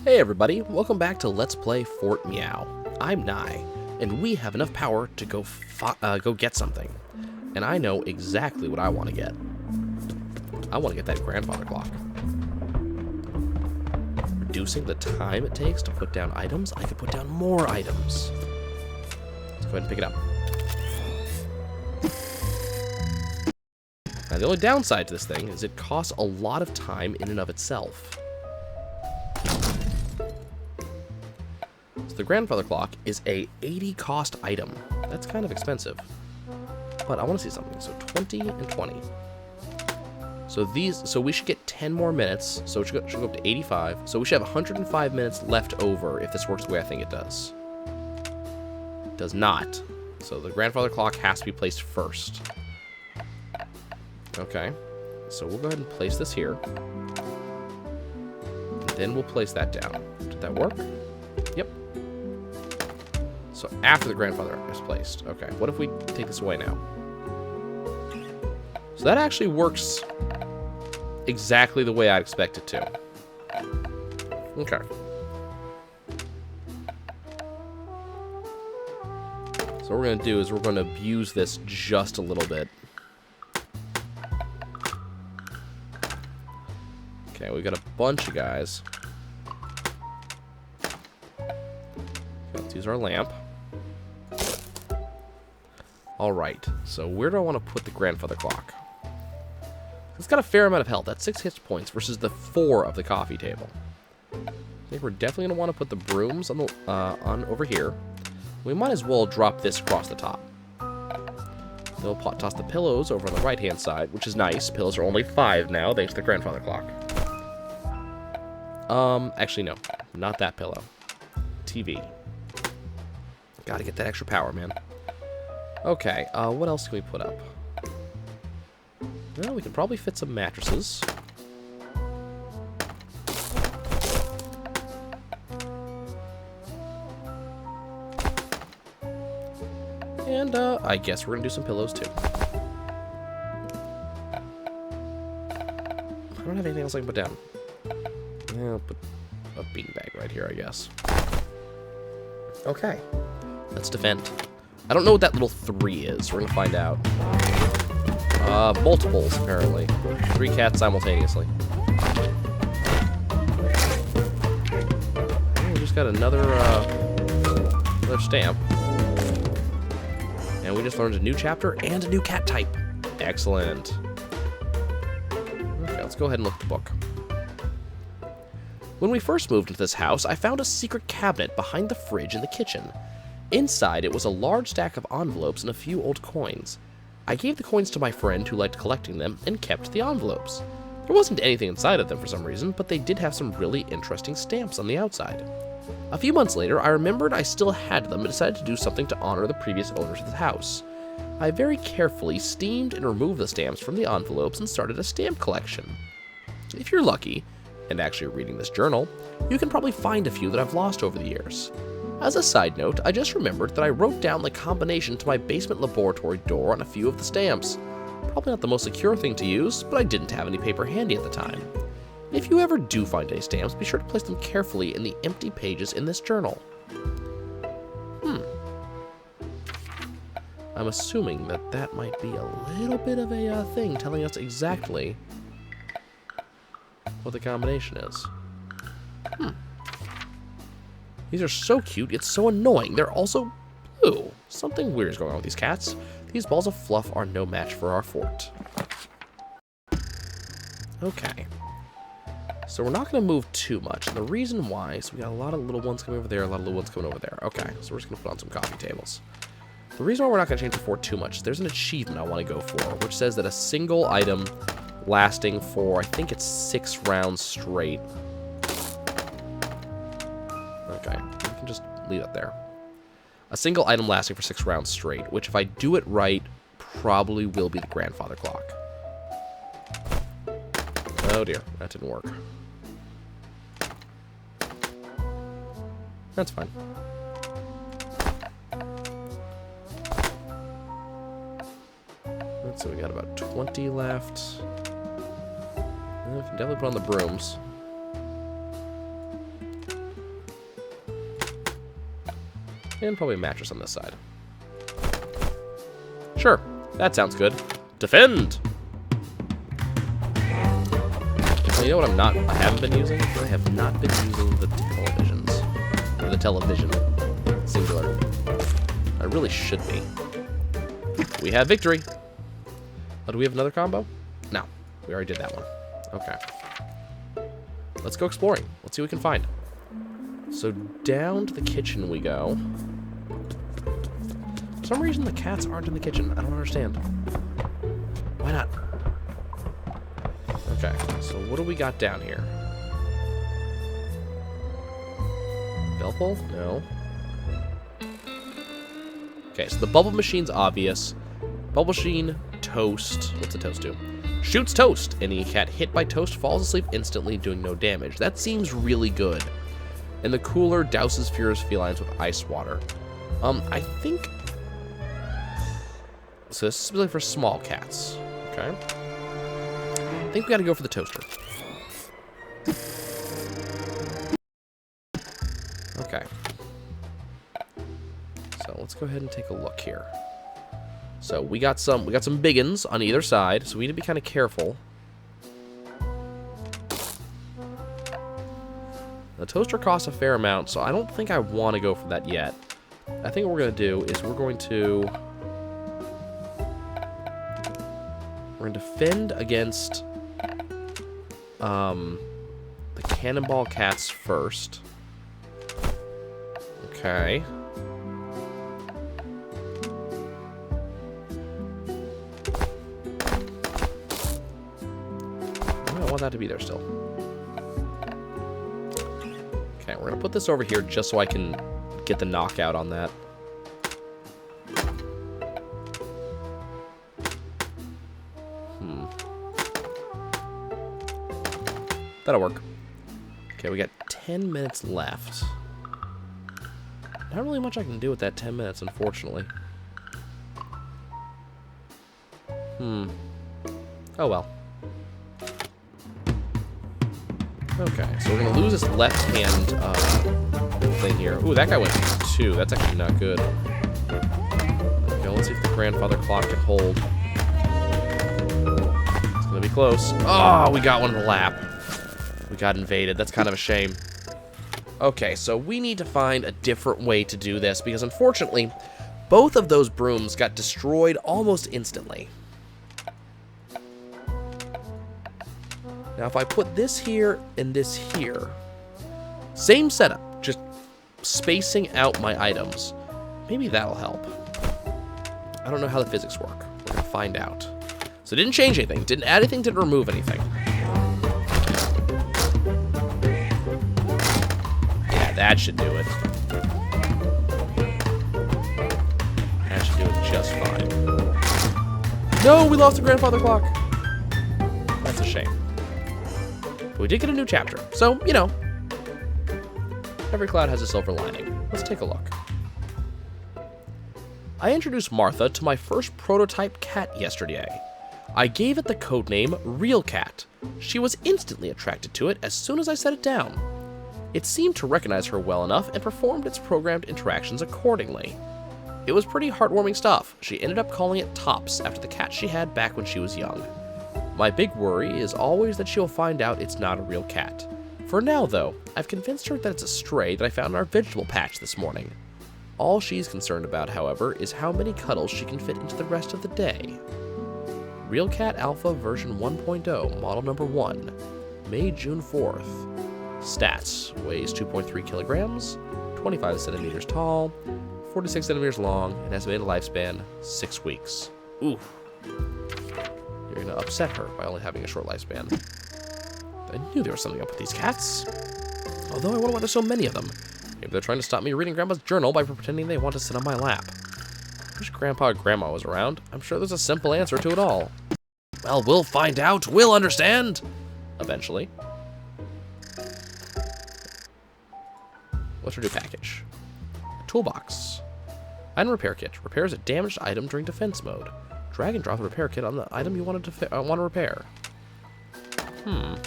Hey everybody, welcome back to Let's Play Fort Meow. I'm Nye, and we have enough power to go get something. And I know exactly what I want to get. I want to get that grandfather clock. Reducing the time it takes to put down items, I could put down more items. Let's go ahead and pick it up. Now the only downside to this thing is it costs a lot of time in and of itself. The grandfather clock is a 80 cost item. That's kind of expensive. But I want to see something. So 20 and 20. So we should get 10 more minutes. So it should go up to 85. So we should have 105 minutes left over if this works the way I think it does. It does not. So the grandfather clock has to be placed first. Okay. So we'll go ahead and place this here. And then we'll place that down. Did that work? Yep. So after the grandfather is placed. Okay, what if we take this away now? So that actually works exactly the way I'd expect it to. Okay. So what we're going to do is we're going to abuse this just a little bit. Okay, we've got a bunch of guys. Let's use our lamp. Alright, so where do I want to put the grandfather clock? It's got a fair amount of health. That's 6 hit points versus the 4 of the coffee table. I think we're definitely going to want to put the brooms on the on over here. We might as well drop this across the top. Then we'll toss the pillows over on the right-hand side, which is nice. Pillows are only 5 now, thanks to the grandfather clock. Actually, no. Not that pillow. TV. Gotta get that extra power, man. Okay, what else can we put up? Well, we can probably fit some mattresses. And, I guess we're gonna do some pillows, too. I don't have anything else I can put down. Yeah, I'll put a beanbag right here, I guess. Okay. Let's defend. I don't know what that little 3 is. We're gonna find out. Multiples, apparently. 3 cats simultaneously. Oh, we just got another stamp. And we just learned a new chapter and a new cat type. Excellent. Okay, let's go ahead and look at the book. When we first moved into this house, I found a secret cabinet behind the fridge in the kitchen. Inside, it was a large stack of envelopes and a few old coins. I gave the coins to my friend who liked collecting them and kept the envelopes. There wasn't anything inside of them for some reason, but they did have some really interesting stamps on the outside. A few months later, I remembered I still had them and decided to do something to honor the previous owners of the house. I very carefully steamed and removed the stamps from the envelopes and started a stamp collection. If you're lucky, and actually reading this journal, you can probably find a few that I've lost over the years. As a side note, I just remembered that I wrote down the combination to my basement laboratory door on a few of the stamps. Probably not the most secure thing to use, but I didn't have any paper handy at the time. If you ever do find any stamps, be sure to place them carefully in the empty pages in this journal. I'm assuming that that might be a little bit of a thing telling us exactly what the combination is. These are so cute, it's so annoying. They're also blue. Something weird is going on with these cats. These balls of fluff are no match for our fort. Okay. So we're not going to move too much. And the reason why is we got a lot of little ones coming over there, a lot of little ones coming over there. Okay, so we're just going to put on some coffee tables. The reason why we're not going to change the fort too much, there's an achievement I want to go for, which says that a single item lasting for, I think it's 6 rounds straight. Okay, we can just leave it there. A single item lasting for 6 rounds straight, which if I do it right, probably will be the grandfather clock. Oh dear, that didn't work. That's fine. So we got about 20 left. We can definitely put on the brooms. And probably a mattress on this side. Sure, that sounds good. Defend! Well, you know what I haven't been using? I have not been using the televisions. Or the television. Singular. I really should be. We have victory! Oh, do we have another combo? No. We already did that one. Okay. Let's go exploring. Let's see what we can find. So down to the kitchen we go. For some reason the cats aren't in the kitchen. I don't understand. Why not? Okay, so what do we got down here? Bell pull? No. Okay, so the bubble machine's obvious. Bubble machine, toast. What's a toast do? Shoots toast. Any cat hit by toast falls asleep instantly, doing no damage. That seems really good. And the cooler douses furious felines with ice water. I think... So this is specifically for small cats. Okay. I think we gotta go for the toaster. Okay. So let's go ahead and take a look here. So we got some biggins on either side, so we need to be kind of careful. The toaster costs a fair amount, so I don't think I want to go for that yet. I think what we're going to do is we're going to defend against the cannonball cats first. Okay. I want that to be there still. Okay, we're gonna put this over here just so I can get the knockout on that. That'll work. Okay, we got 10 minutes left. Not really much I can do with that 10 minutes, unfortunately. Oh well. Okay, so we're gonna lose this left hand thing here. Ooh, that guy went 2. That's actually not good. Okay, let's see if the grandfather clock can hold. It's gonna be close. Oh, we got one in the lap. We got invaded. That's kind of a shame. Okay, so we need to find a different way to do this because unfortunately, both of those brooms got destroyed almost instantly. Now, if I put this here and this here, same setup, just spacing out my items, maybe that'll help. I don't know how the physics work. We're gonna find out. So it didn't change anything, didn't add anything, didn't remove anything. Yeah, that should do it. That should do it just fine. No, we lost the grandfather clock. That's a shame. We did get a new chapter, so, you know, every cloud has a silver lining. Let's take a look. I introduced Martha to my first prototype cat yesterday. I gave it the codename Real Cat. She was instantly attracted to it as soon as I set it down. It seemed to recognize her well enough and performed its programmed interactions accordingly. It was pretty heartwarming stuff. She ended up calling it Tops after the cat she had back when she was young. My big worry is always that she'll find out it's not a real cat. For now, though, I've convinced her that it's a stray that I found in our vegetable patch this morning. All she's concerned about, however, is how many cuddles she can fit into the rest of the day. Real Cat Alpha version 1.0, model number 1, May, June 4th. Stats: weighs 2.3 kilograms, 25 centimeters tall, 46 centimeters long, and estimated lifespan 6 weeks. Oof. You're gonna upset her by only having a short lifespan. I knew there was something up with these cats. Although I wonder why there's so many of them. Maybe they're trying to stop me reading Grandma's journal by pretending they want to sit on my lap. I wish Grandpa and Grandma was around. I'm sure there's a simple answer to it all. Well, we'll find out. We'll understand. Eventually. What's her new package? A toolbox. Item repair kit. Repairs a damaged item during defense mode. Drag and drop the repair kit on the item you wanted to want to repair. The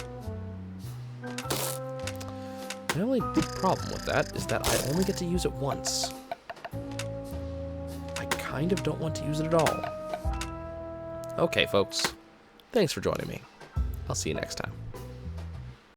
only problem with that is that I only get to use it once. kind of don't want to use it at all. Okay, folks. Thanks for joining me. I'll see you next time.